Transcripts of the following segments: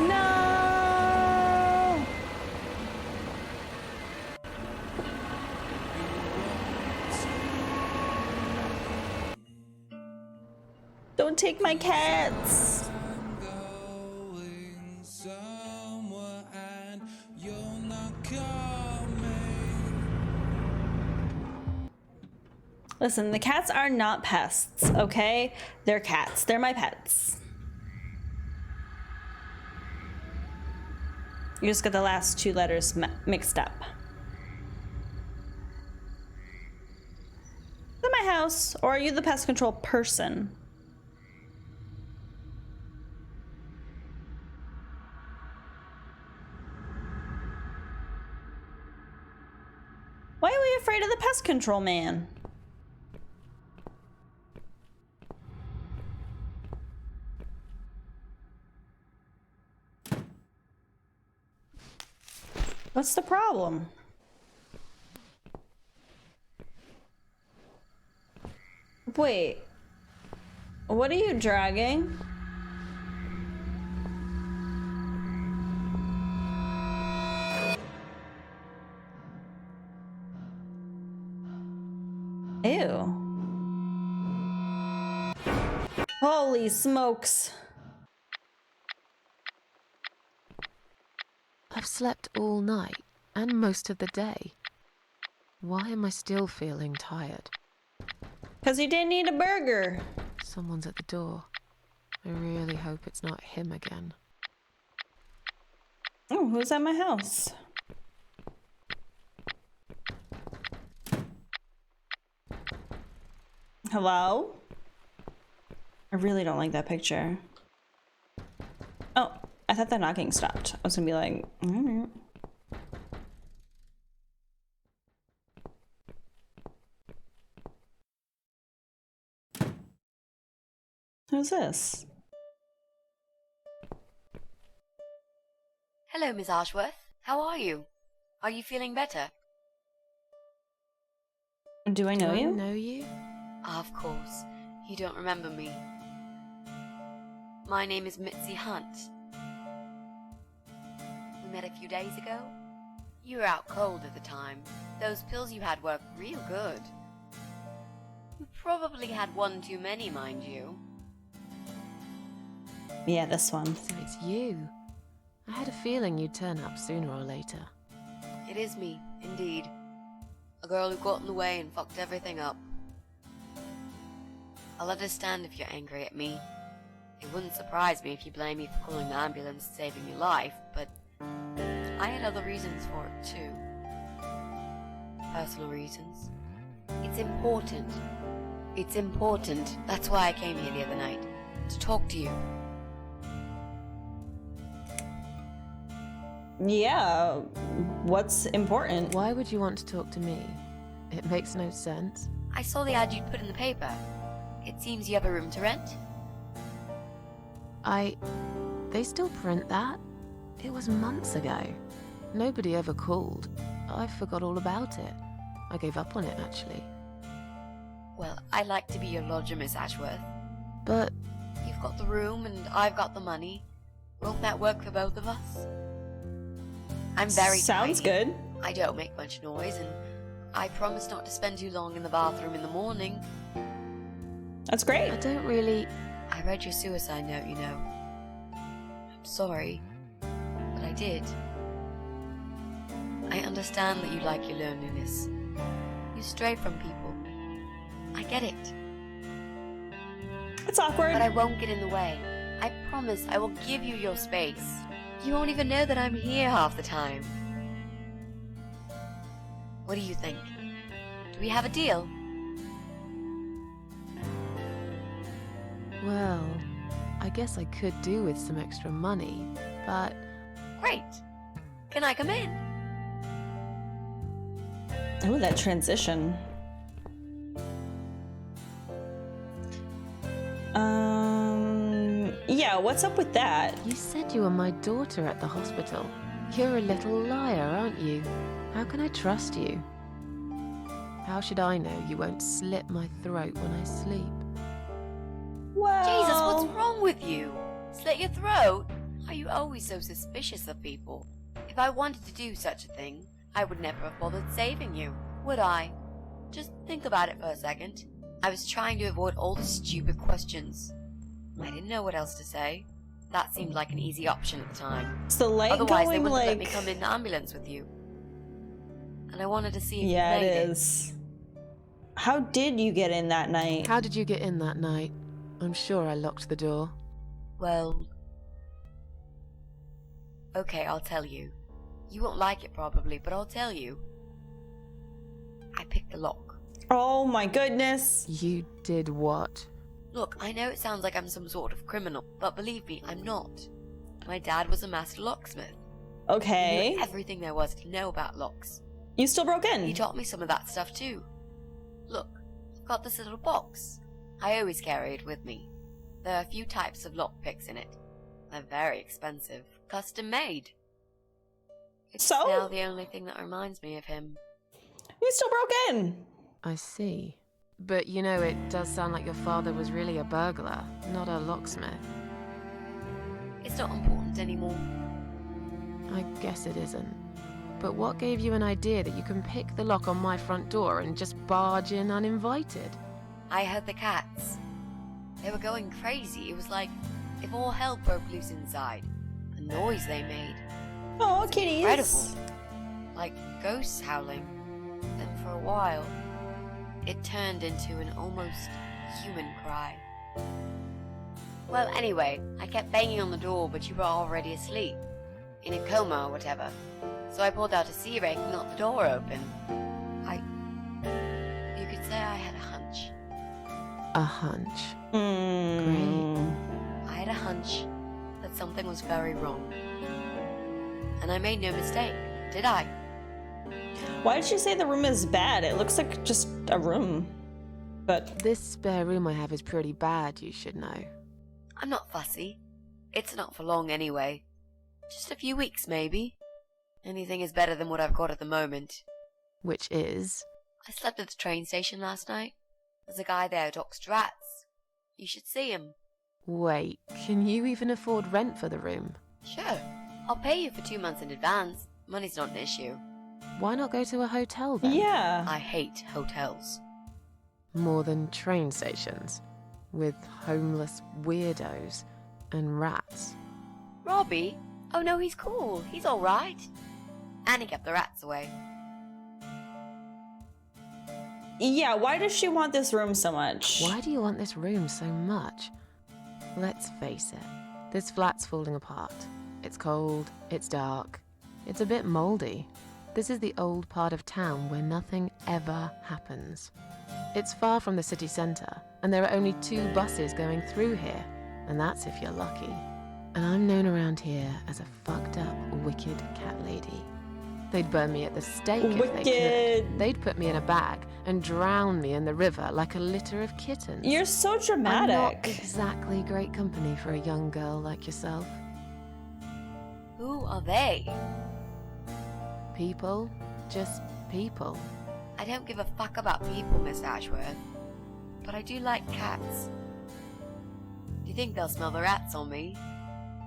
No! Don't take my cats! Listen, the cats are not pests, okay? They're cats. They're my pets. You just got the last two letters mixed up. Is that my house? Or are you the pest control person? Why are we afraid of the pest control man? What's the problem? Wait. What are you dragging? Ew. Holy smokes. I've slept all night and most of the day. Why am I still feeling tired? Because you didn't eat a burger. Someone's at the door. I really hope it's not him again. Oh, who's at my house? Hello? I really don't like that picture. Oh, I thought that knocking stopped. I was gonna be like, alright. Who's this? Hello, Miss Ashworth. How are you? Are you feeling better? Do I know Do I you? know you? Of course. You don't remember me. My name is Mitzi Hunt. We met a few days ago. You were out cold at the time. Those pills you had worked real good. You probably had one too many, mind you. Yeah, this one. So it's you. I had a feeling you'd turn up sooner or later. It is me, indeed. A girl who got in the way and fucked everything up. I'll understand if you're angry at me. It wouldn't surprise me if you blame me for calling the ambulance and saving your life, but I had other reasons for it too. Personal reasons. It's important. It's important. That's why I came here the other night. To talk to you. Yeah, what's important? Why would you want to talk to me? It makes no sense. I saw the ad you'd put in the paper. It seems you have a room to rent. They still print that? It was months ago. Nobody ever called. I forgot all about it. I gave up on it, actually. Well, I'd like to be your lodger, Miss Ashworth. But You've got the room and I've got the money. Won't that work for both of us? I'm very Sounds tidy. good. I don't make much noise, and I promise not to spend too long in the bathroom in the morning. That's great. I don't really... I read your suicide note, you know. I'm sorry, but I did. I understand that you like your loneliness. You stray from people. I get it. It's awkward. But I won't get in the way. I promise I will give you your space. You won't even know that I'm here half the time. What do you think? Do we have a deal? Well, I guess I could do with some extra money, but... Great. Can I come in? Oh, that transition. Yeah, what's up with that? You said you were my daughter at the hospital. You're a little liar, aren't you? How can I trust you? How should I know you won't slit my throat when I sleep? Well... Jesus, what's wrong with you? Slit your throat? Are you always so suspicious of people? If I wanted to do such a thing, I would never have bothered saving you, would I? Just think about it for a second. I was trying to avoid all the stupid questions. I didn't know what else to say. That seemed like an easy option at the time. It's the light Otherwise, they going wouldn't like... let me come in the ambulance with you. And I wanted to see if Yeah, you made it is. How did you get in that night? How did you get in that night? I'm sure I locked the door. Well... Okay, I'll tell you. You won't like it probably, but I'll tell you. I picked the lock. Oh my goodness. You did what? Look, I know it sounds like I'm some sort of criminal, but believe me, I'm not. My dad was a master locksmith. He Okay. knew everything there was to know about locks. You still broke He in? taught me some of that stuff too. Look, I've got this little box. I always carry it with me. There are a few types of lockpicks in it. They're very expensive. Custom made. It's So? now the only thing that reminds me of him. You still broke in? I see. But you know, it does sound like your father was really a burglar, not a locksmith. It's not important anymore. I guess it isn't. But what gave you an idea that you can pick the lock on my front door and just barge in uninvited? I heard the cats. They were going crazy. It was like if all hell broke loose inside. The noise they made. Oh, kitties. Incredible. Like ghosts howling. Then for a while, it turned into an almost human cry. Well, anyway, I kept banging on the door, but you were already asleep. In a coma or whatever. So I pulled out a sea rake and got the door open. You could say I had a hunch. A hunch. Great. I had a hunch that something was very wrong. And I made no mistake, did I? Why did you say the room is bad? It looks like just a room. But This spare room I have is pretty bad, you should know. I'm not fussy. It's not for long anyway. Just a few weeks, maybe. Anything is better than what I've got at the moment. Which is... I slept at the train station last night. There's a guy there who talks to rats. You should see him. Wait, can you even afford rent for the room? Sure. I'll pay you for 2 months in advance. Money's not an issue. Why not go to a hotel then? yeah. I hate hotels. More than train stations. With homeless weirdos and rats. Robbie? Oh no, he's cool. He's alright. And he kept the rats away. Yeah, why does she want this room so much? Why do you want this room so much? Let's face it, this flat's falling apart. It's cold, it's dark, it's a bit mouldy. This is the old part of town where nothing ever happens. It's far from the city centre, and there are only 2 buses going through here, and that's if you're lucky. And I'm known around here as a fucked up, wicked cat lady. They'd burn me at the stake if they Wicked. could. They'd put me in a bag and drown me in the river like a litter of kittens. You're so I'm not dramatic. exactly great company for a young girl like yourself. Who are they? People, just people. I don't give a fuck about people, Miss Ashworth. But I do like cats. Do you think they'll smell the rats on me?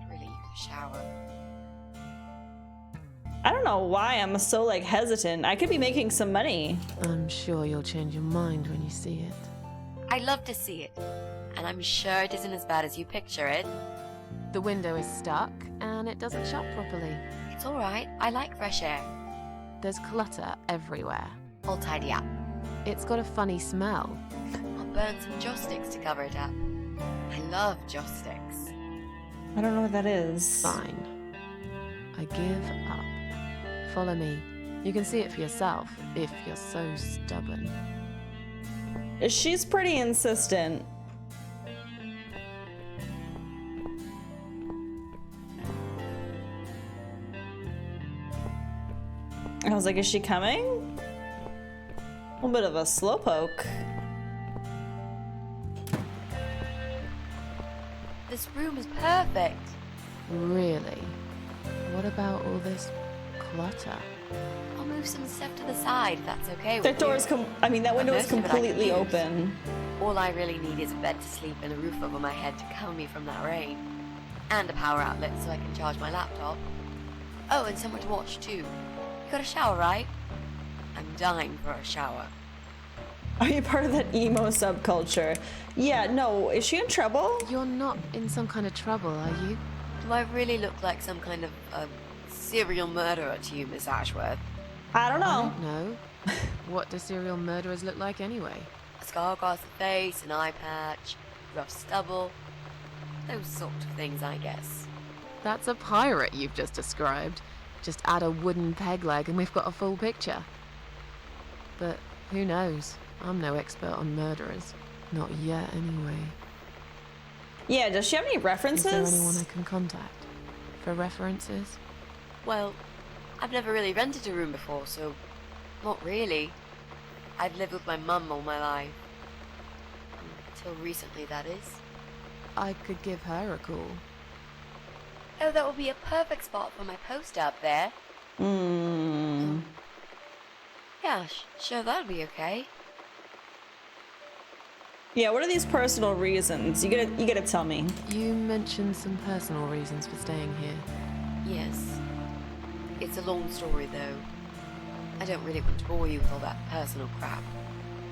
Really need a shower. I don't know why I'm so like hesitant. I could be making some money. I'm sure you'll change your mind when you see it. I love to see it. And I'm sure it isn't as bad as you picture it. The window is stuck and it doesn't shut properly. It's alright. I like fresh air. There's clutter everywhere. I'll tidy up. It's got a funny smell. I'll burn some joss sticks to cover it up. I love joss sticks. I don't know what that is. Fine. I give up. Follow me. You can see it for yourself if you're so stubborn. She's pretty insistent. I was like, is she coming? A little bit of a slowpoke. This room is perfect. Really? What about all this clutter? I'll move some stuff to the side if that's okay with That door you. is that window is Most of it I can completely use. open. All I really need is a bed to sleep and a roof over my head to cover me from that rain. And a power outlet so I can charge my laptop. Oh, and somewhere to watch too. You got a shower, right? I'm dying for a shower. Are you part of that emo subculture? Yeah, no, is she in trouble? You're not in some kind of trouble, are you? Do I really look like some kind of serial murderer to you, Miss Ashworth? I don't I know. don't know. What do serial murderers look like anyway? A scar across the face, an eye patch, rough stubble. Those sort of things, I guess. That's a pirate you've just described. Just add a wooden peg leg and we've got a full picture. But who knows? I'm no expert on murderers. Not yet, anyway. Yeah, does she have any references? Is there anyone I can contact for references? Well, I've never really rented a room before, so not really. I've lived with my mum all my life. Until recently, that is. I could give her a call. Oh, that would be a perfect spot for my poster up there. Yeah, sure, that'd be okay. Yeah, what are these personal reasons? You gotta tell me. You mentioned some personal reasons for staying here. Yes. It's a long story, though. I don't really want to bore you with all that personal crap.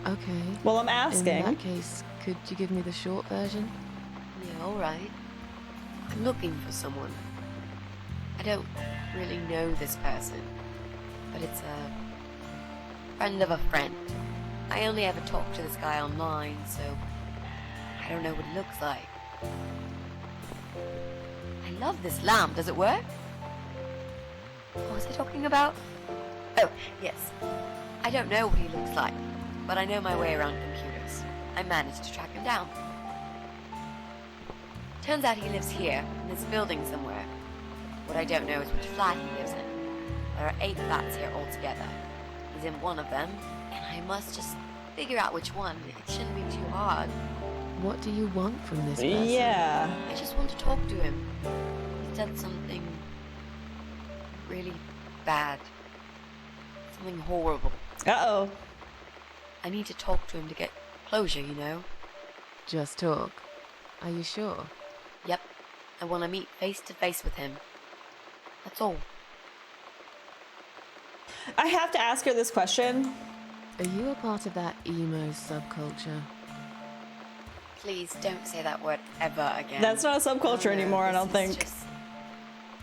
Okay. Well, I'm In asking. that case, could you give me the short version? Yeah, alright. I'm looking for someone. I don't really know this person, but it's a friend of a friend. I only ever talk to this guy online, so I don't know what he looks like. I love this lamp. Does it work? What was I talking about? Oh, yes. I don't know what he looks like, but I know my way around computers. I managed to track him down. Turns out he lives here, in this building somewhere. What I don't know is which flat he lives in. There are 8 flats here altogether. He's in one of them, and I must just figure out which one. It shouldn't be too hard. What do you want from this person? Yeah. I just want to talk to him. He's done something really bad. Something horrible. Uh-oh. I need to talk to him to get closure, you know? Just talk. Are you sure? Yep. I want to meet face to face with him. That's all. I have to ask her this question. Are you a part of that emo subculture? Please don't say that word ever again. That's not a subculture Oh, no, anymore, I this don't is think. just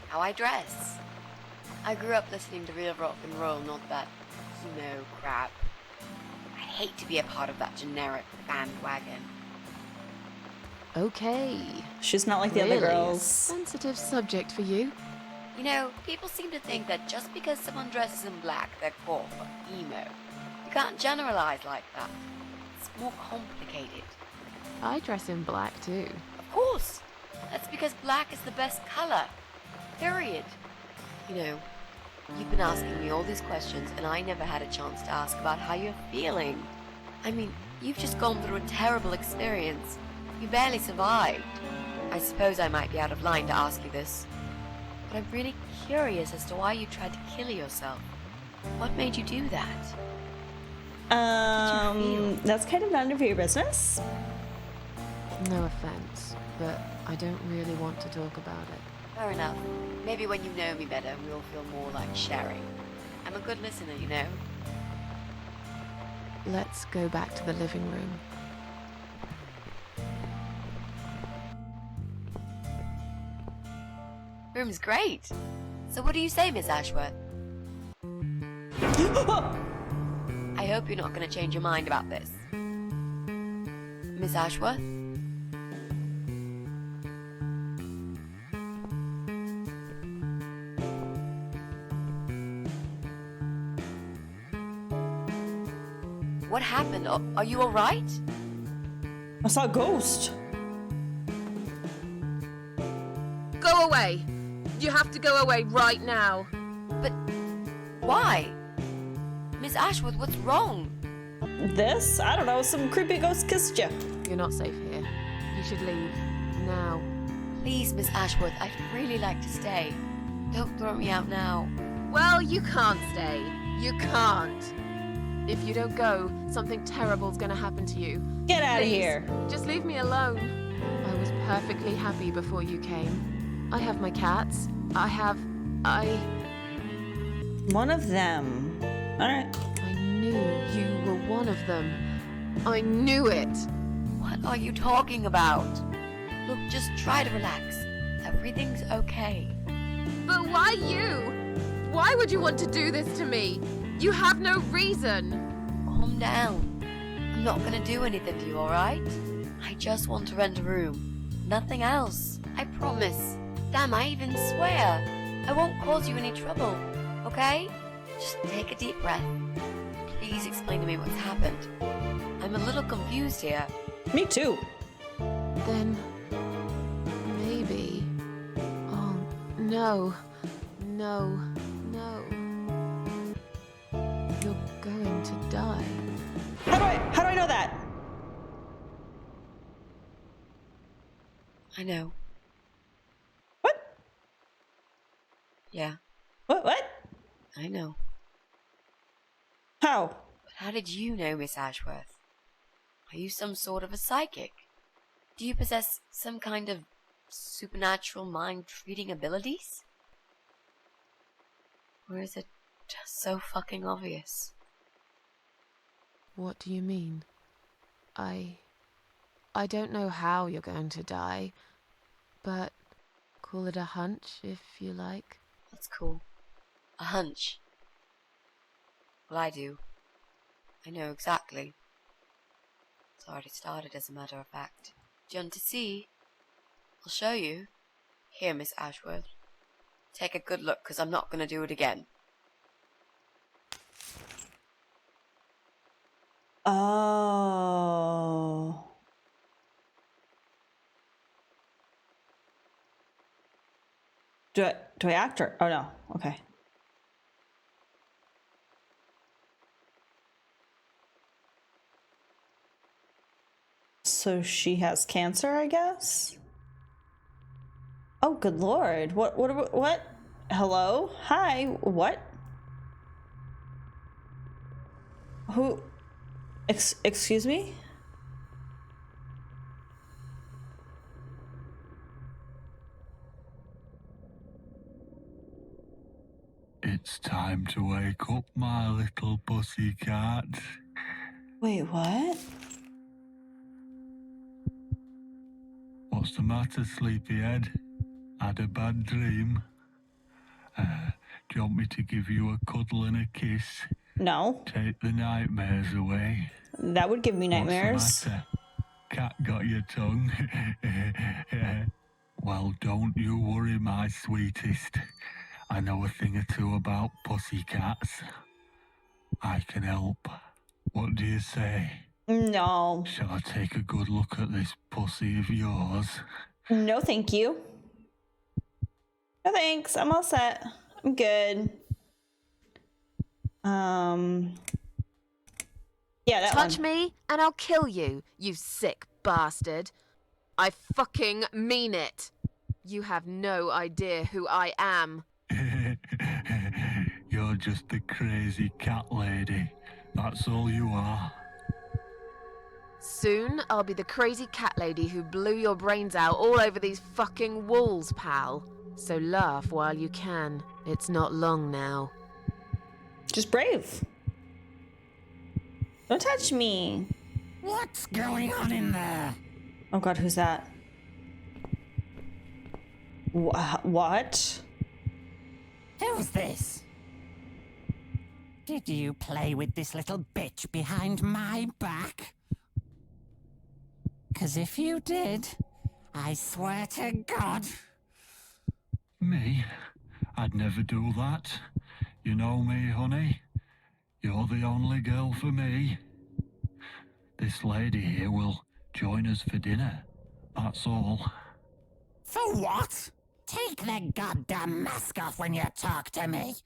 how I dress. I grew up listening to real rock and roll, not that emo crap. I hate to be a part of that generic bandwagon. Okay. She's not like the Really? other girls. Sensitive subject for you. You know, people seem to think that just because someone dresses in black, they're cool or emo. You can't generalize like that. It's more complicated. I dress in black too. Of course! That's because black is the best color. Period. You know, you've been asking me all these questions and I never had a chance to ask about how you're feeling. I mean, you've just gone through a terrible experience. You barely survived. I suppose I might be out of line to ask you this, but I'm really curious as to why you tried to kill yourself. What made you do that? How did you feel? That's kind of none of your business. No offense, but I don't really want to talk about it. Fair enough. Maybe when you know me better, we'll feel more like sharing. I'm a good listener, you know. Let's go back to the living room. Room's great. So what do you say, Miss Ashworth? I hope you're not going to change your mind about this. Miss Ashworth? What happened? Are you alright? I saw a ghost. Go away! You have to go away right now. But why? Miss Ashworth, what's wrong? This? I don't know. Some creepy ghost kissed you. You're not safe here. You should leave. Now. Please, Miss Ashworth, I'd really like to stay. Don't throw me out now. Well, you can't stay. You can't. If you don't go, something terrible's gonna happen to you. Get out of Please, here. just leave me alone. I was perfectly happy before you came. I have my cats. One of them. Alright. I knew you were one of them. I knew it. What are you talking about? Look, just try to relax. Everything's okay. But why you? Why would you want to do this to me? You have no reason. Calm down. I'm not gonna do anything to you, alright? I just want to rent a room. Nothing else. I promise. Damn, I even swear. I won't cause you any trouble, okay? Just take a deep breath. Please explain to me what's happened. I'm a little confused here. Me too. Then maybe. Oh, no. No. No. You're going to die. How do I know that? I know. What? Yeah, What? I know. How? But how did you know, Miss Ashworth? Are you some sort of a psychic? Do you possess some kind of supernatural mind-reading abilities? Or is it just so fucking obvious? What do you mean? I don't know how you're going to die, but call it a hunch if you like. That's cool. A hunch. Well, I do. I know exactly. It's already started, as a matter of fact. Do you want to see? I'll show you. Here, Miss Ashworth. Take a good look, because I'm not going to do it again. Oh. Do I act or? Oh no. Okay. So she has cancer, I guess? Oh, good lord. What? Hello? Hi? What? Who? Excuse me? It's time to wake up, my little pussycat. Wait, what? What's the matter, sleepyhead? Had a bad dream? Do you want me to give you a cuddle and a kiss? No. Take the nightmares away? That would give me nightmares. What's the matter? Cat got your tongue? Well, don't you worry, my sweetest. I know a thing or two about pussycats. I can help. What do you say? No. Shall I take a good look at this pussy of yours? No, thank you. No, thanks. I'm all set. I'm good. Yeah, that Touch one. me and I'll kill you, you sick bastard. I fucking mean it. You have no idea who I am. You're just a crazy cat lady. That's all you are. Soon, I'll be the crazy cat lady who blew your brains out all over these fucking walls, pal. So laugh while you can. It's not long now. Just brave. Don't touch me. What's going on in there? Oh god, who's that? What? Who's this? Did you play with this little bitch behind my back? 'Cause if you did, I swear to God. Me? I'd never do that. You know me, honey. You're the only girl for me. This lady here will join us for dinner. That's all. For what? Take the goddamn mask off when you talk to me.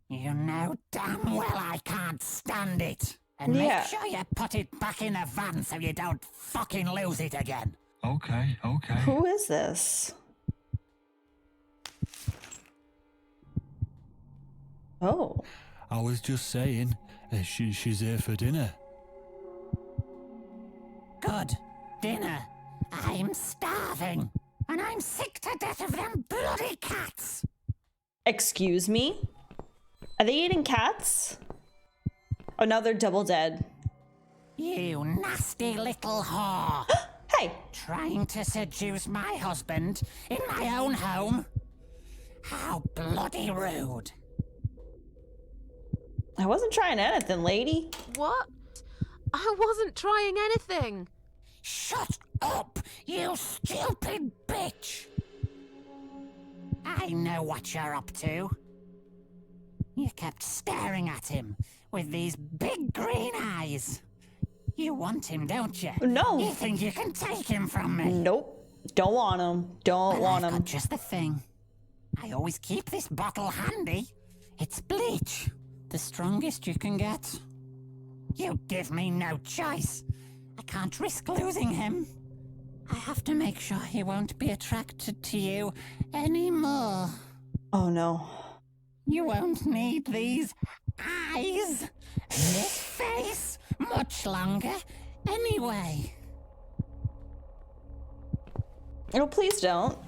You know damn well I can't stand it. And Yeah. make sure you put it back in the van so you don't fucking lose it again. Okay. Who is this? Oh. I was just saying, she's here for dinner. Good. Dinner. I'm starving. and I'm sick to death of them bloody cats. Excuse me? Are they eating cats? Oh, now they're double dead. You nasty little whore. Hey! Trying to seduce my husband in my own home? How bloody rude. I wasn't trying anything, lady. What? I wasn't trying anything. Shut up, you stupid bitch. I know what you're up to. You kept staring at him with these big green eyes. You want him, don't you? No. You think you can take him from me? Nope. Don't want him. Don't Well, want I've him. got just the thing. I always keep this bottle handy. It's bleach. The strongest you can get. You give me no choice. I can't risk losing him. I have to make sure he won't be attracted to you anymore. Oh no. You won't need these eyes, this face, much longer anyway. Oh, please don't.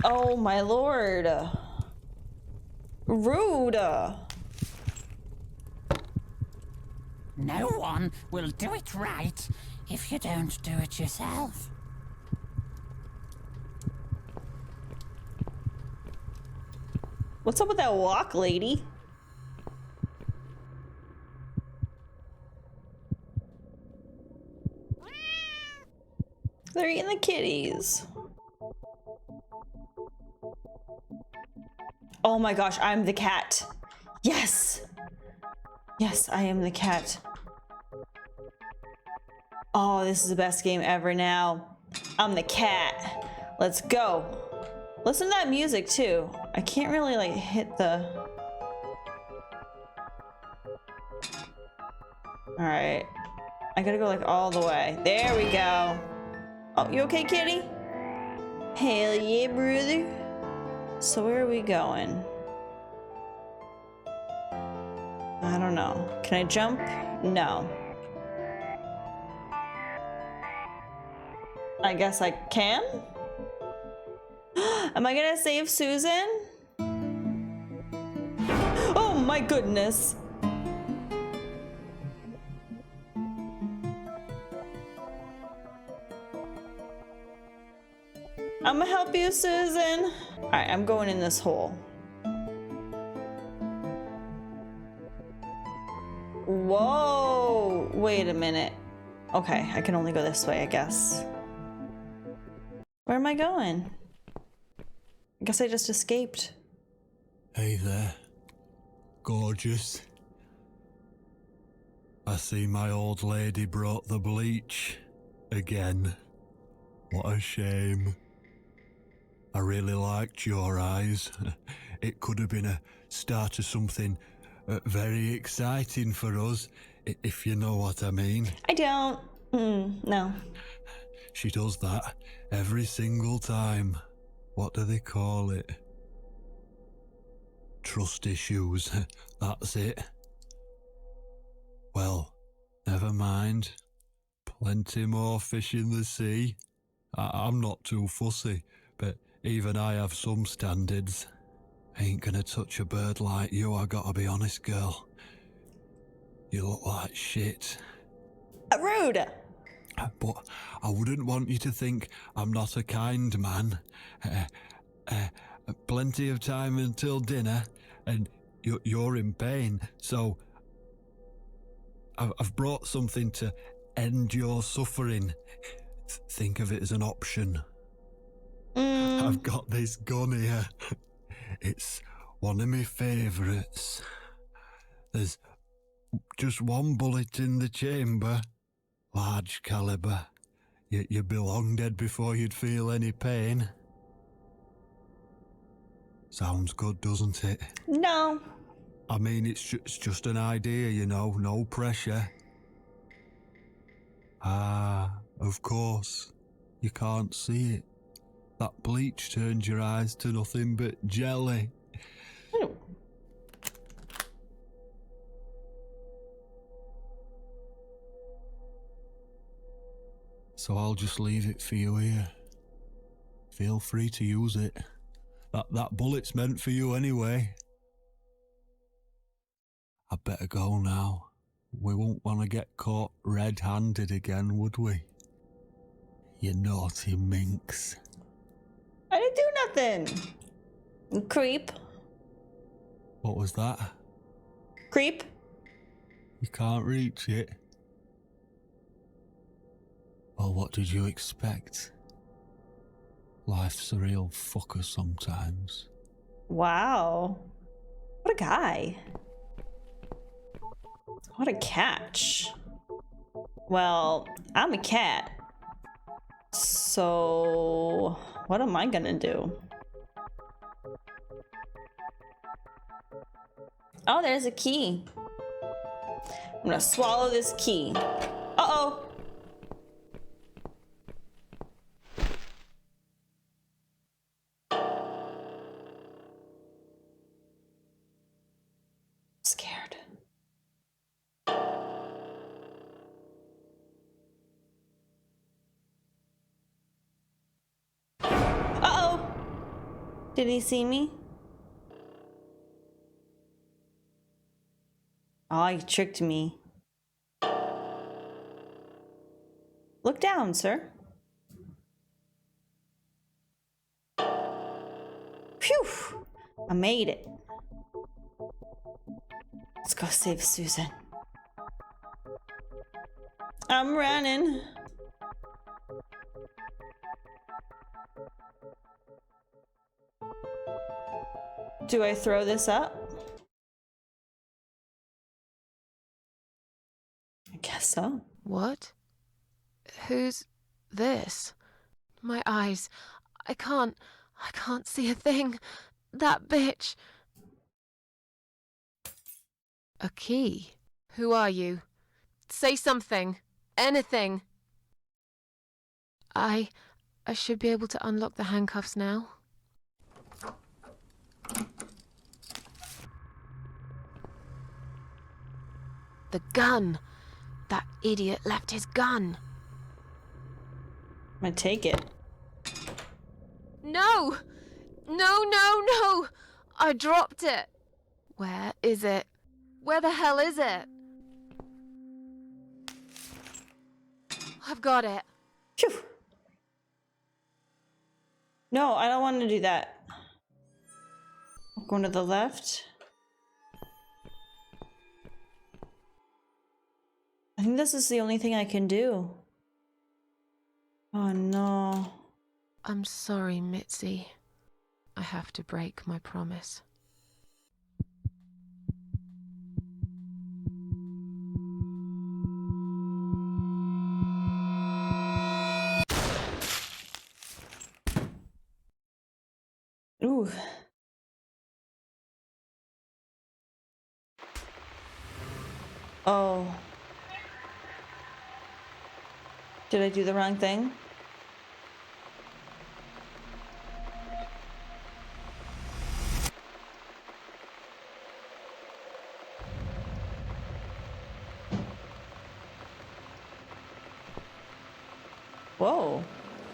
Oh my lord. Rude. No one will do it right if you don't do it yourself. What's up with that walk, lady? They're eating the kitties. Oh my gosh, I'm the cat. Yes. Yes, I am the cat. Oh, this is the best game ever now. I'm the cat. Let's go. Listen to that music too. I can't really like hit the... Alright. I gotta go like all the way. There we go. Oh, you okay, kitty? Hell yeah, brother. So where are we going? I don't know. Can I jump? No. I guess I can? Am I gonna save Susan? Oh my goodness. I'm gonna help you, Susan. All right, I'm going in this hole. Whoa, wait a minute. Okay, I can only go this way, I guess. Where am I going? I guess I just escaped. Hey there, gorgeous. I see my old lady brought the bleach again. What a shame. I really liked your eyes. It could have been a start of something very exciting for us, if you know what I mean. I don't. No. She does that every single time. What do they call it? Trust issues. That's it. Well, never mind. Plenty more fish in the sea. I'm not too fussy, but even I have some standards. Ain't gonna touch a bird like you, I gotta be honest, girl. You look like shit. Rude. But I wouldn't want you to think I'm not a kind man. Plenty of time until dinner, and you're in pain, so I've brought something to end your suffering. Think of it as an option. I've got this gun here. It's one of my favourites. There's just one bullet in the chamber. Large caliber. You'd be long dead before you'd feel any pain. Sounds good, doesn't it? No. I mean, it's just an idea, you know, no pressure. Ah, of course. You can't see it. That bleach turns your eyes to nothing but jelly. So I'll just leave it for you here. Feel free to use it. That bullet's meant for you anyway. I'd better go now. We won't want to get caught red-handed again, would we? You naughty minx. I didn't do nothing. You creep. What was that? Creep. You can't reach it. Well, what did you expect? Life's a real fucker sometimes. Wow. What a guy. What a catch. Well, I'm a cat. So, what am I gonna do? Oh, there's a key. I'm gonna swallow this key. Uh-oh. Scared. Uh-oh. Did he see me? Oh, he tricked me. Look down, sir. Phew! I made it. Let's go save Susan. I'm running. Do I throw this up? I guess so. What? Who's this? My eyes. I can't see a thing. That bitch. A key? Who are you? Say something. Anything. I should be able to unlock the handcuffs now. The gun! That idiot left his gun! I'm gonna take it. No! No, no, no! I dropped it! Where is it? Where the hell is it? I've got it. Phew. No, I don't want to do that. I'm going to the left. I think this is the only thing I can do. Oh no. I'm sorry, Mitzi. I have to break my promise. Ooh. Oh. Did I do the wrong thing? Whoa.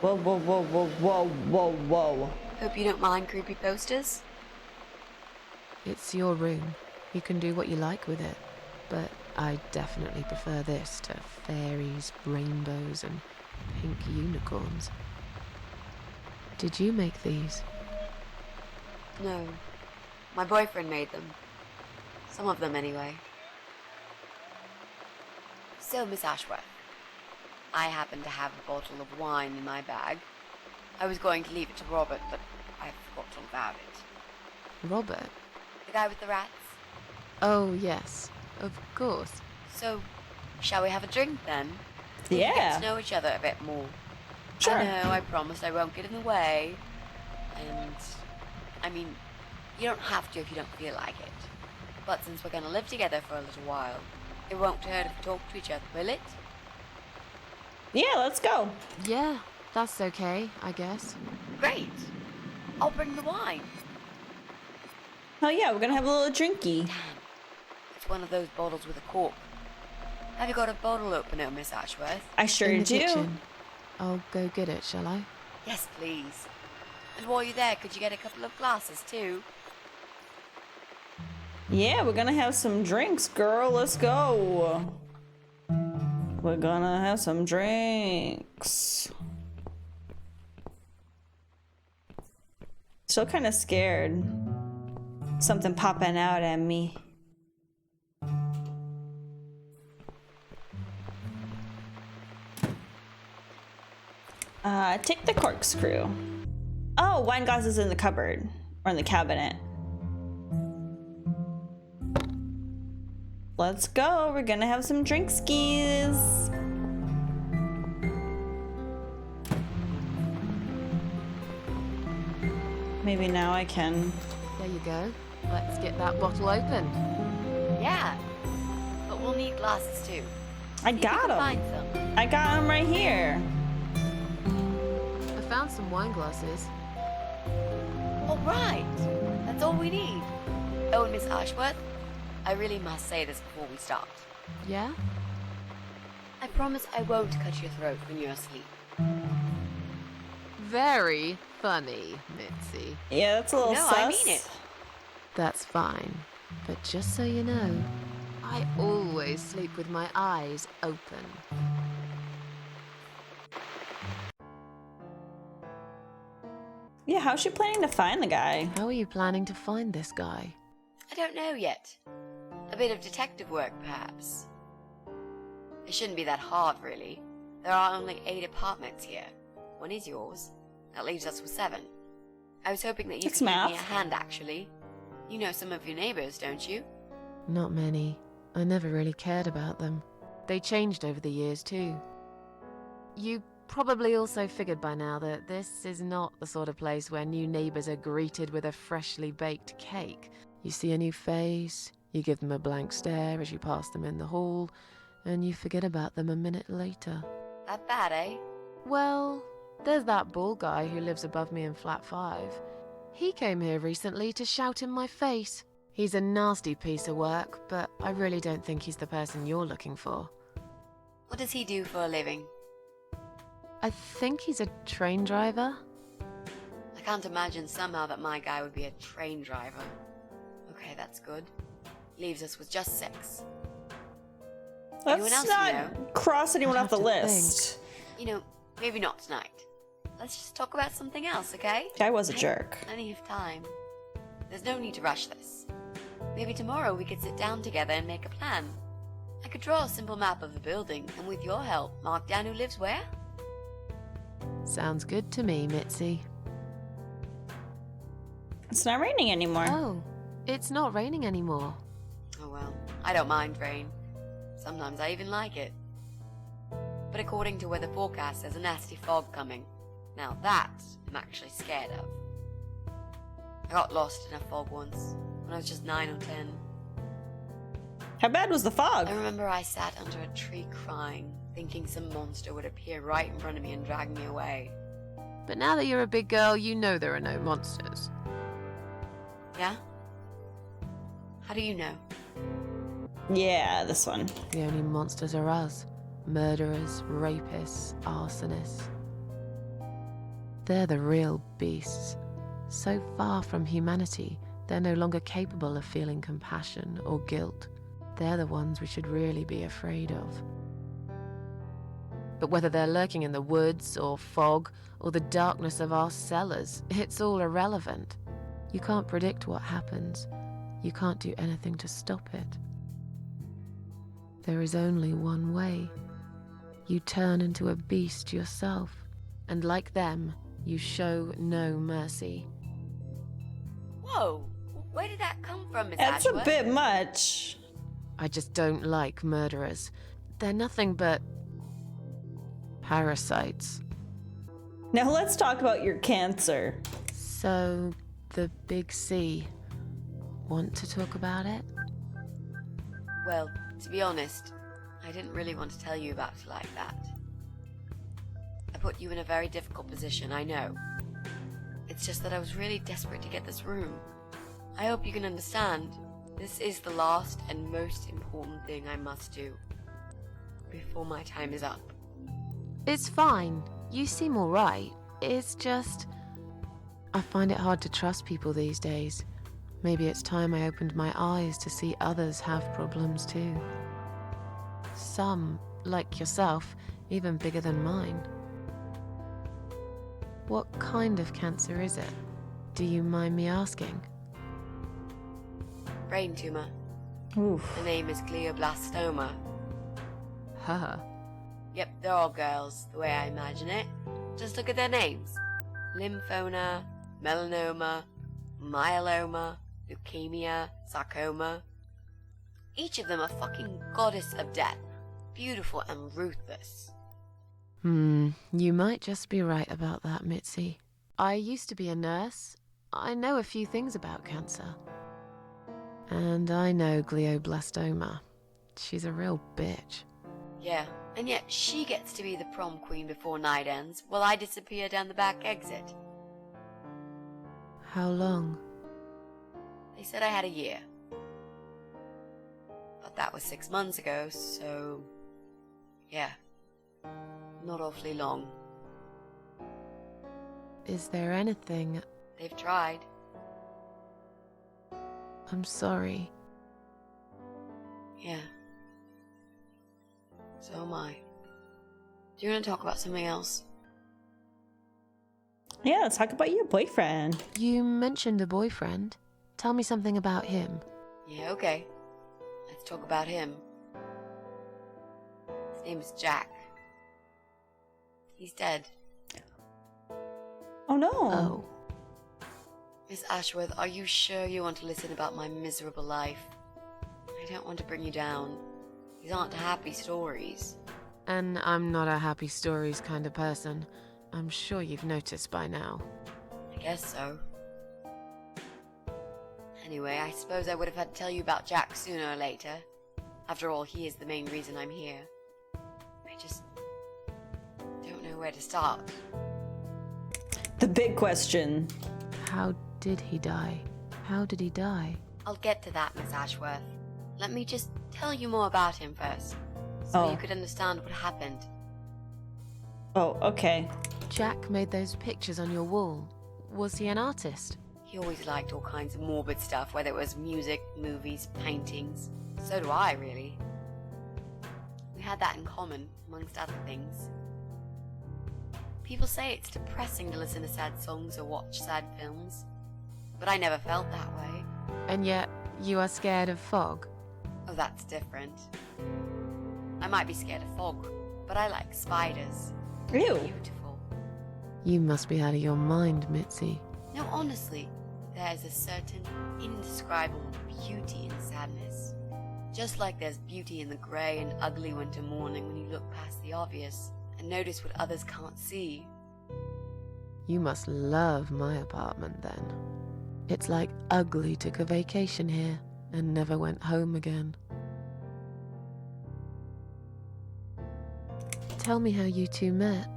Whoa, whoa, whoa, whoa, whoa, whoa, whoa. Hope you don't mind creepy posters. It's your room. You can do what you like with it. But I definitely prefer this to fairies, rainbows, and pink unicorns. Did you make these? No. My boyfriend made them. Some of them, anyway. So, Miss Ashworth, I happen to have a bottle of wine in my bag. I was going to leave it to Robert, but I forgot all about it. Robert? The guy with the rats? Oh, yes. Of course. So, shall we have a drink then? Yeah. Get to know each other a bit more. Sure. I know, I promised I won't get in the way. And, I mean, you don't have to if you don't feel like it. But since we're going to live together for a little while, it won't hurt if we talk to each other, will it? Yeah, let's go. Yeah, that's okay, I guess. Great. I'll bring the wine. Oh yeah, we're gonna have a little drinky. Damn. It's one of those bottles with a cork. Have you got a bottle opener, Miss Ashworth? I sure In the do. kitchen. I'll go get it, shall I? Yes, please. And while you're there, could you get a couple of glasses too? Yeah, we're gonna have some drinks, girl. Let's go. We're gonna have some drinks. Still kind of scared. Something popping out at me. Take the corkscrew. Oh, wine glasses in the cupboard or in the cabinet. Let's go. We're gonna have some drink skis. Maybe now I can. There you go. Let's get that bottle open. Yeah. But we'll need glasses too. I See if you got can them. find some. I got them right here. I found some wine glasses. All right. That's all we need. Oh, and Miss Ashworth, I really must say this before we start. Yeah? I promise I won't cut your throat when you're asleep. Very funny, Mitzi. Yeah, that's a little No, sus. I mean it. That's fine. But just so you know, I always sleep with my eyes open. Yeah, how's she planning to find the guy? How are you planning to find this guy? I don't know yet. A bit of detective work, perhaps. It shouldn't be that hard, really. There are only 8 apartments here. One is yours. That leaves us with 7. I was hoping that you It's could give me a math. hand, actually. You know some of your neighbors, don't you? Not many. I never really cared about them. They changed over the years, too. You probably also figured by now that this is not the sort of place where new neighbors are greeted with a freshly baked cake. You see a new face, you give them a blank stare as you pass them in the hall, and you forget about them a minute later. That bad, eh? Well, there's that bald guy who lives above me in flat 5. He came here recently to shout in my face. He's a nasty piece of work, but I really don't think he's the person you're looking for. What does he do for a living? I think he's a train driver. I can't imagine somehow that my guy would be a train driver. Okay, that's good. Leaves us with just 6. Anyone Let's else not you know? cross anyone I'd off the have to list. You know, maybe not tonight. Let's just talk about something else, okay? Guy was a I have jerk. Plenty of time. There's no need to rush this. Maybe tomorrow we could sit down together and make a plan. I could draw a simple map of the building, and with your help, mark down who lives where. Sounds good to me, Mitzi. It's not raining anymore. Oh, it's not raining anymore. Oh well, I don't mind rain. Sometimes I even like it. But according to weather forecast, there's a nasty fog coming. Now that I'm actually scared of. I got lost in a fog once, when I was just 9 or 10. How bad was the fog? I remember I sat under a tree crying, thinking some monster would appear right in front of me and drag me away. But now that you're a big girl, you know there are no monsters. Yeah? How do you know? Yeah, this one. The only monsters are us. Murderers, rapists, arsonists. They're the real beasts. So far from humanity, they're no longer capable of feeling compassion or guilt. They're the ones we should really be afraid of. But whether they're lurking in the woods or fog or the darkness of our cellars, it's all irrelevant. You can't predict what happens. You can't do anything to stop it. There is only one way. You turn into a beast yourself, and like them, you show no mercy. Whoa! Where did that come from, Miss That's Ashworth? a bit much. I just don't like murderers. They're nothing but parasites. Now let's talk about your cancer. So, the big C. Want to talk about it? Well, to be honest, I didn't really want to tell you about it like that. I put you in a very difficult position, I know. It's just that I was really desperate to get this room. I hope you can understand. This is the last and most important thing I must do before my time is up. It's fine. You seem alright. It's just... I find it hard to trust people these days. Maybe it's time I opened my eyes to see others have problems too. Some, like yourself, even bigger than mine. What kind of cancer is it? Do you mind me asking? Brain tumor. Oof. The name is glioblastoma. Haha. Yep, they're all girls, the way I imagine it. Just look at their names. Lymphoma, melanoma, myeloma, leukemia, sarcoma. Each of them a fucking goddess of death. Beautiful and ruthless. You might just be right about that, Mitzi. I used to be a nurse. I know a few things about cancer. And I know glioblastoma. She's a real bitch. Yeah, and yet she gets to be the prom queen before night ends, while I disappear down the back exit. How long? They said I had a year. But that was 6 months ago, so... yeah. Not awfully long. Is there anything... They've tried. I'm sorry. Yeah. So am I. Do you want to talk about something else? Yeah, let's talk about your boyfriend. You mentioned a boyfriend. Tell me something about him. Yeah, okay. Let's talk about him. His name is Jack. He's dead. Oh no. Oh. Miss Ashworth, are you sure you want to listen about my miserable life? I don't want to bring you down. These aren't happy stories. And I'm not a happy stories kind of person. I'm sure you've noticed by now. I guess so. Anyway, I suppose I would have had to tell you about Jack sooner or later. After all, he is the main reason I'm here. I just don't know where to start. The big question. How did he die? How did he die? I'll get to that, Miss Ashworth. Let me just tell you more about him first, so you could understand what happened. Oh, okay. Jack made those pictures on your wall. Was he an artist? He always liked all kinds of morbid stuff, whether it was music, movies, paintings. So do I, really. We had that in common, amongst other things. People say it's depressing to listen to sad songs or watch sad films, but I never felt that way. And yet, you are scared of fog? Oh, that's different. I might be scared of fog, but I like spiders. Ew. Beautiful. You must be out of your mind, Mitzi. No, honestly, there is a certain indescribable beauty in sadness. Just like there's beauty in the grey and ugly winter morning when you look past the obvious and notice what others can't see. You must love my apartment then. It's like Ugly took a vacation here and never went home again. Tell me how you two met.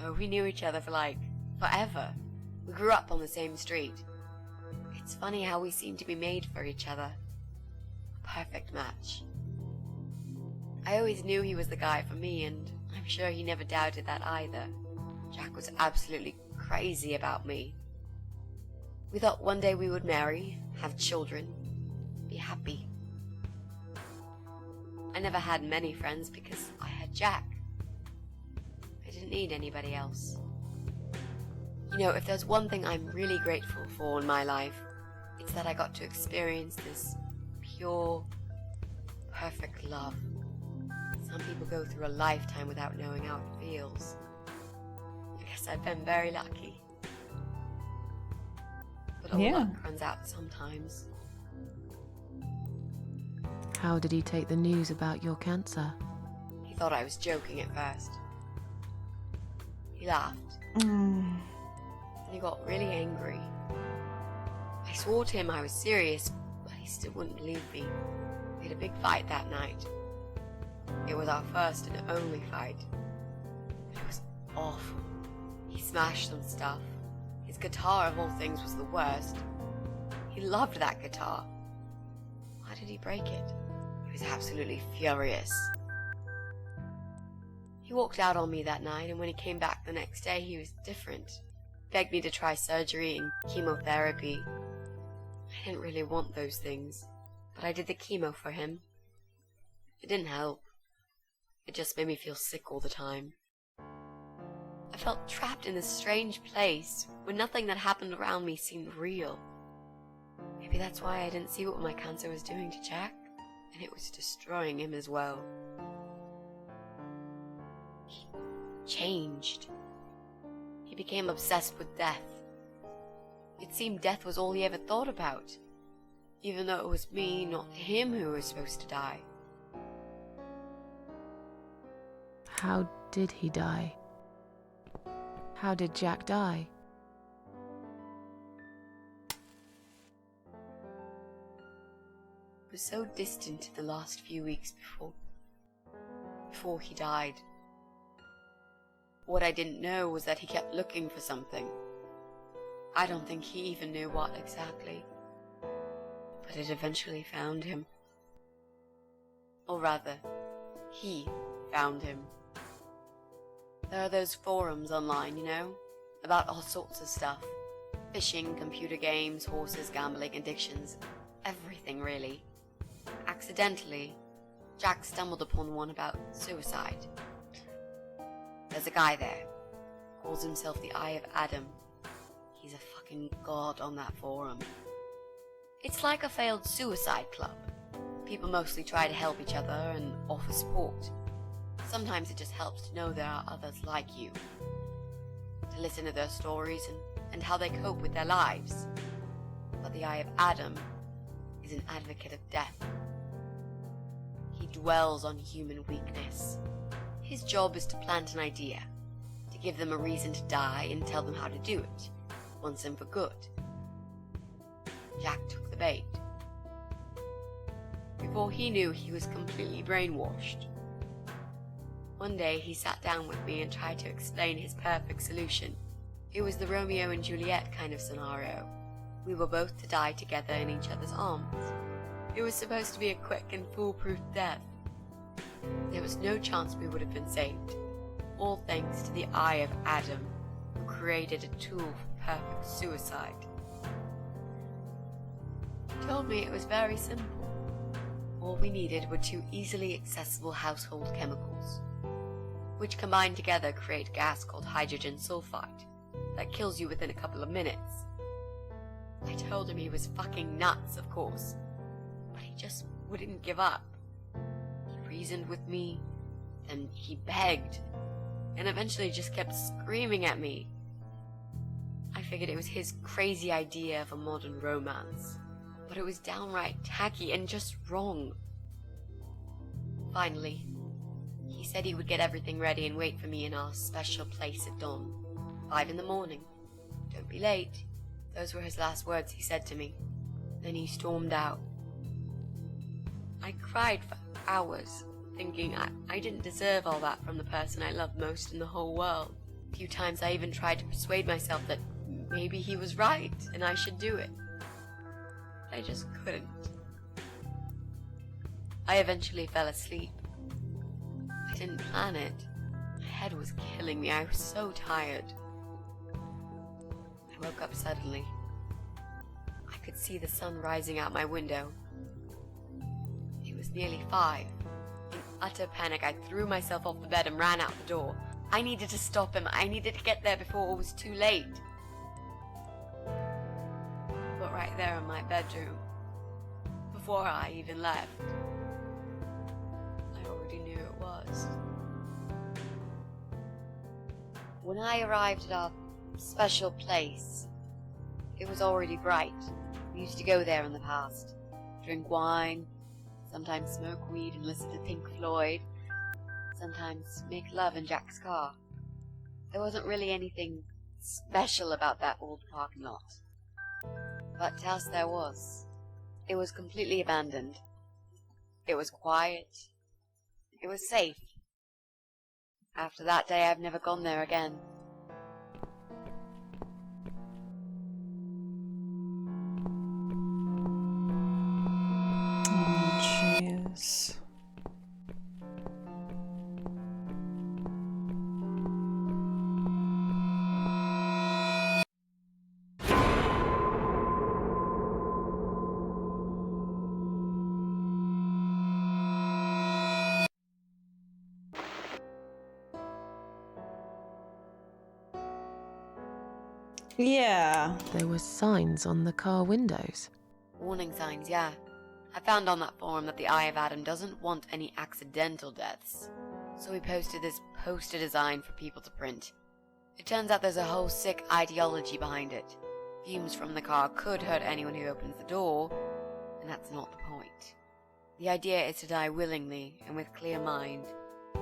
Oh, we knew each other for forever. We grew up on the same street. It's funny how we seem to be made for each other. A perfect match. I always knew he was the guy for me, and I'm sure he never doubted that either. Jack was absolutely crazy about me. We thought one day we would marry, have children, be happy. I never had many friends because I had Jack. I didn't need anybody else. You know, if there's one thing I'm really grateful for in my life, it's that I got to experience this pure, perfect love. Some people go through a lifetime without knowing how it feels. I guess I've been very lucky. But all luck runs out sometimes. How did he take the news about your cancer? He thought I was joking at first. He laughed. Mm. And he got really angry. I swore to him I was serious, but he still wouldn't believe me. We had a big fight that night. It was our first and only fight. It was awful. He smashed some stuff. His guitar, of all things, was the worst. He loved that guitar. Why did he break it? He was absolutely furious. He walked out on me that night, and when he came back the next day, he was different. Begged me to try surgery and chemotherapy. I didn't really want those things, but I did the chemo for him. It didn't help. It just made me feel sick all the time. I felt trapped in this strange place where nothing that happened around me seemed real. Maybe that's why I didn't see what my cancer was doing to Jack, and it was destroying him as well. He changed. He became obsessed with death. It seemed death was all he ever thought about, even though it was me, not him, who was supposed to die. How did he die? How did Jack die? It was so distant in the last few weeks before he died. What I didn't know was that he kept looking for something. I don't think he even knew what exactly, but it eventually found him. Or rather, he found him. There are those forums online, you know, about all sorts of stuff. Fishing, computer games, horses, gambling, addictions, everything really. Accidentally, Jack stumbled upon one about suicide. There's a guy there, calls himself the Eye of Adam. He's a fucking god on that forum. It's like a failed suicide club. People mostly try to help each other and offer support. Sometimes it just helps to know there are others like you, to listen to their stories and how they cope with their lives. But the Eye of Adam is an advocate of death. He dwells on human weakness. His job is to plant an idea, to give them a reason to die and tell them how to do it, once and for good. Jack took the bait. Before he knew, he was completely brainwashed. One day he sat down with me and tried to explain his perfect solution. It was the Romeo and Juliet kind of scenario. We were both to die together in each other's arms. It was supposed to be a quick and foolproof death. There was no chance we would have been saved, all thanks to the Eye of Adam, who created a tool for perfect suicide. He told me it was very simple. All we needed were 2 easily accessible household chemicals, which combined together create a gas called hydrogen sulfide that kills you within a couple of minutes. I told him he was fucking nuts, of course, but he just wouldn't give up. He reasoned with me, then he begged, and eventually just kept screaming at me. I figured it was his crazy idea of a modern romance, but it was downright tacky and just wrong. Finally, he said he would get everything ready and wait for me in our special place at dawn, 5 in the morning. Don't be late. Those were his last words he said to me. Then he stormed out. I cried for hours, thinking I didn't deserve all that from the person I loved most in the whole world. A few times I even tried to persuade myself that maybe he was right and I should do it. I just couldn't. I eventually fell asleep. I didn't plan it. My head was killing me. I was so tired. I woke up suddenly. I could see the sun rising out my window. It was nearly 5. In utter panic, I threw myself off the bed and ran out the door. I needed to stop him. I needed to get there before it was too late. But right there in my bedroom, before I even left, I already knew it was. When I arrived at our special place, it was already bright. We used to go there in the past, drink wine, sometimes smoke weed and listen to Pink Floyd, sometimes make love in Jack's car. There wasn't really anything special about that old parking lot. But to us there was. It was completely abandoned. It was quiet. It was safe. After that day, I've never gone there again. Oh, jeez. Yeah. There were signs on the car windows. Warning signs, yeah. I found on that forum that the Eye of Adam doesn't want any accidental deaths. So we posted this poster design for people to print. It turns out there's a whole sick ideology behind it. Fumes from the car could hurt anyone who opens the door, and that's not the point. The idea is to die willingly and with clear mind,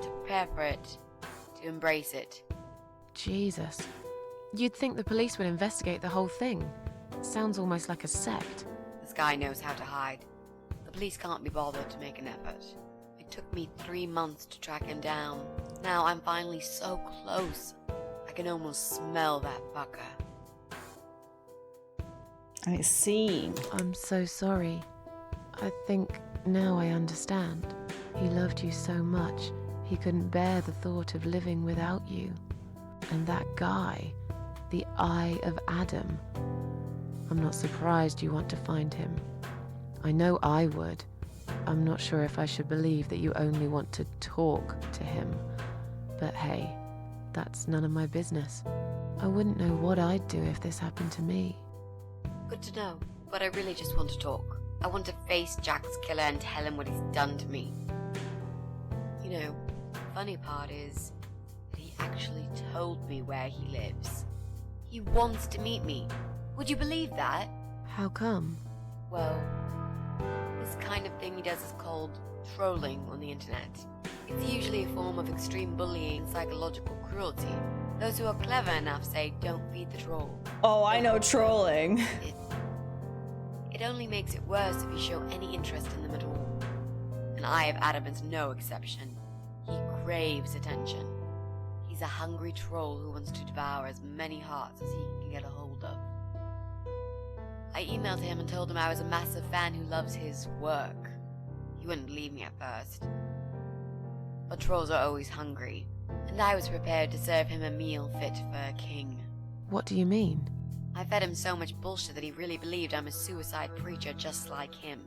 to prepare for it, to embrace it. Jesus. You'd think the police would investigate the whole thing. Sounds almost like a sect. This guy knows how to hide. The police can't be bothered to make an effort. It took me 3 months to track him down. Now I'm finally so close. I can almost smell that fucker. I see. I'm so sorry. I think now I understand. He loved you so much, he couldn't bear the thought of living without you. And that guy, the Eye of Adam. I'm not surprised you want to find him. I know I would. I'm not sure if I should believe that you only want to talk to him. But hey, that's none of my business. I wouldn't know what I'd do if this happened to me. Good to know, but I really just want to talk. I want to face Jack's killer and tell him what he's done to me. You know, the funny part is that he actually told me where he lives. He wants to meet me. Would you believe that? How come? Well, this kind of thing he does is called trolling on the internet. It's usually a form of extreme bullying and psychological cruelty. Those who are clever enough say, don't feed the troll. Oh, I know trolling. It only makes it worse if you show any interest in them at all. And Eye of Adam is no exception. He craves attention. He's a hungry troll who wants to devour as many hearts as he can get a hold of. I emailed him and told him I was a massive fan who loves his work. He wouldn't believe me at first. But trolls are always hungry, and I was prepared to serve him a meal fit for a king. What do you mean? I fed him so much bullshit that he really believed I'm a suicide preacher just like him.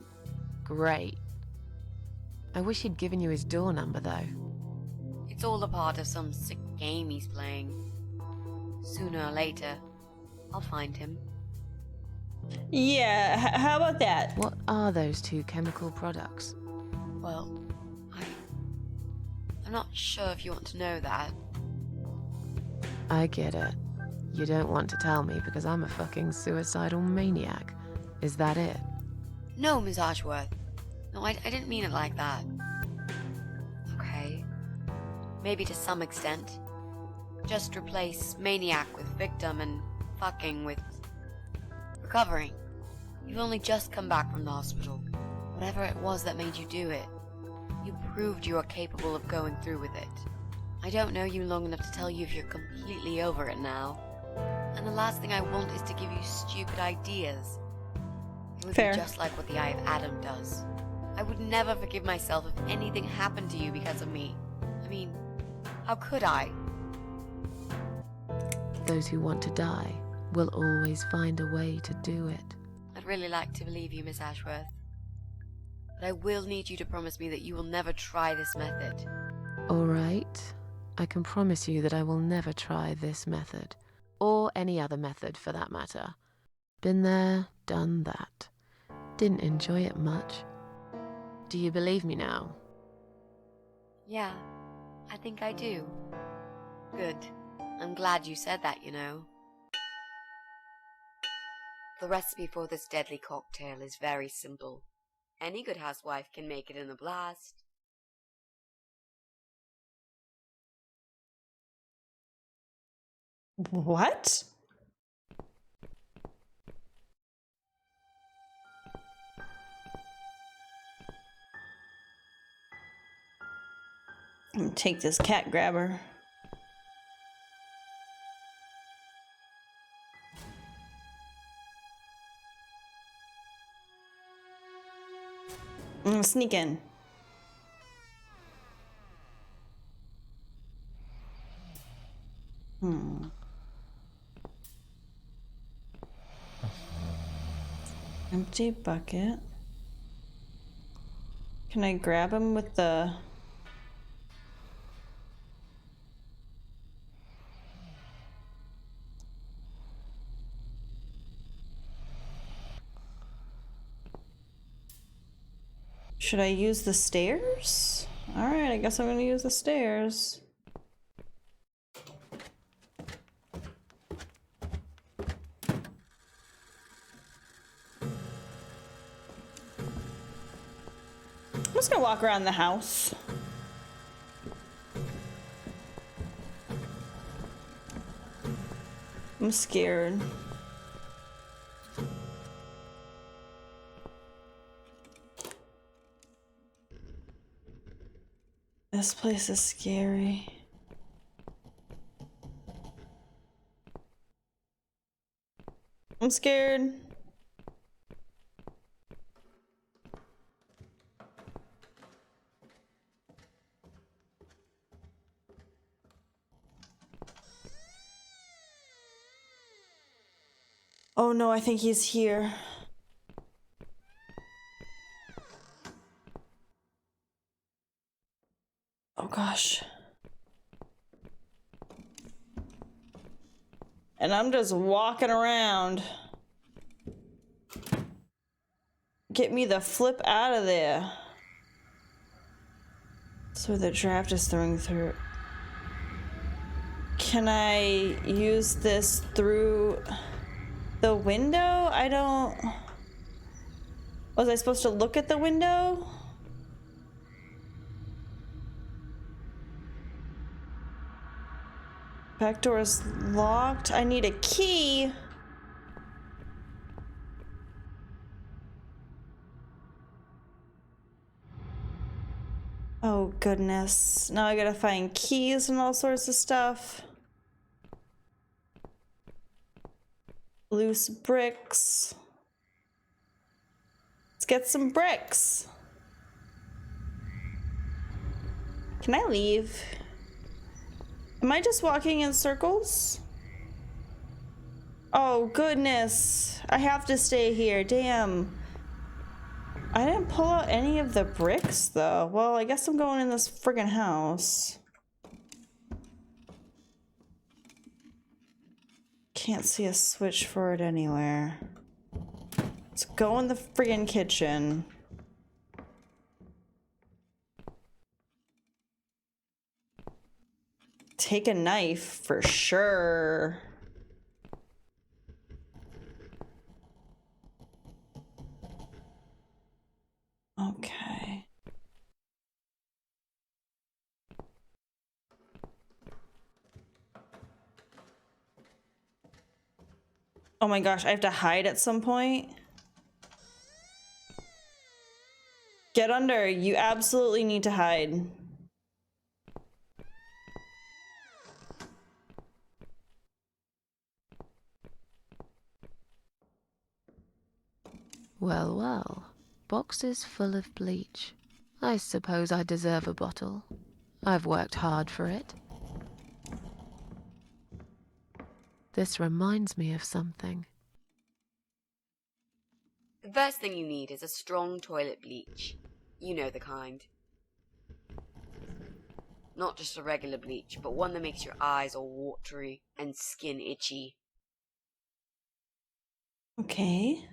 Great. I wish he'd given you his door number, though. It's all a part of some sick game he's playing. Sooner or later, I'll find him. Yeah, how about that? What are those two chemical products? Well, I'm not sure if you want to know that. I get it. You don't want to tell me because I'm a fucking suicidal maniac. Is that it? No, Miss Ashworth. No, I didn't mean it like that. Okay. Maybe to some extent. Just replace maniac with victim and fucking with recovering. You've only just come back from the hospital. Whatever it was that made you do it, you proved you are capable of going through with it. I don't know you long enough to tell you if you're completely over it now. And the last thing I want is to give you stupid ideas. It would Fair. be just like what the Eye of Adam does. I would never forgive myself if anything happened to you because of me. I mean, how could I? Those who want to die will always find a way to do it. I'd really like to believe you, Miss Ashworth. But I will need you to promise me that you will never try this method. All right. I can promise you that I will never try this method. Or any other method, for that matter. Been there, done that. Didn't enjoy it much. Do you believe me now? Yeah, I think I do. Good. I'm glad you said that, you know. The recipe for this deadly cocktail is very simple. Any good housewife can make it in a blast. What? I'm gonna take this cat grabber. Sneak in. Empty bucket. Can I grab him with the... Should I use the stairs? Alright, I guess I'm gonna use the stairs. I'm just gonna walk around the house. I'm scared. This place is scary. I'm scared. Oh no, I think he's here. Oh gosh. And I'm just walking around. Get me the flip out of there. So the draft is throwing through. Can I use this through the window? I don't... Was I supposed to look at the window? Back door is locked. I need a key. Oh goodness. Now I gotta find keys and all sorts of stuff. Loose bricks. Let's get some bricks. Can I leave? Am I just walking in circles? Oh goodness. I have to stay here. Damn. I didn't pull out any of the bricks though. Well, I guess I'm going in this friggin' house. Can't see a switch for it anywhere. Let's go in the friggin' kitchen. Take a knife for sure. Okay. Oh my gosh, I have to hide at some point. Get under. You absolutely need to hide. Well, well. Boxes full of bleach. I suppose I deserve a bottle. I've worked hard for it. This reminds me of something. The first thing you need is a strong toilet bleach. You know the kind. Not just a regular bleach, but one that makes your eyes all watery and skin itchy. Okay.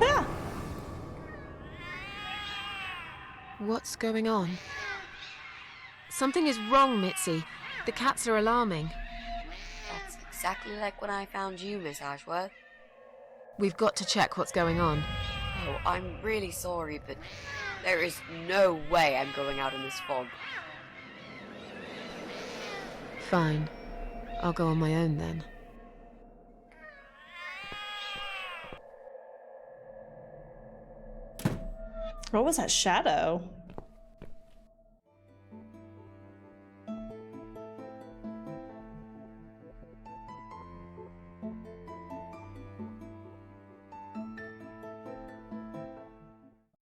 Ah! What's going on? Something is wrong, Mitzi. The cats are alarming. That's exactly like when I found you, Miss Ashworth. We've got to check what's going on. Oh, I'm really sorry, but there is no way I'm going out in this fog. Fine. I'll go on my own then. What was that shadow?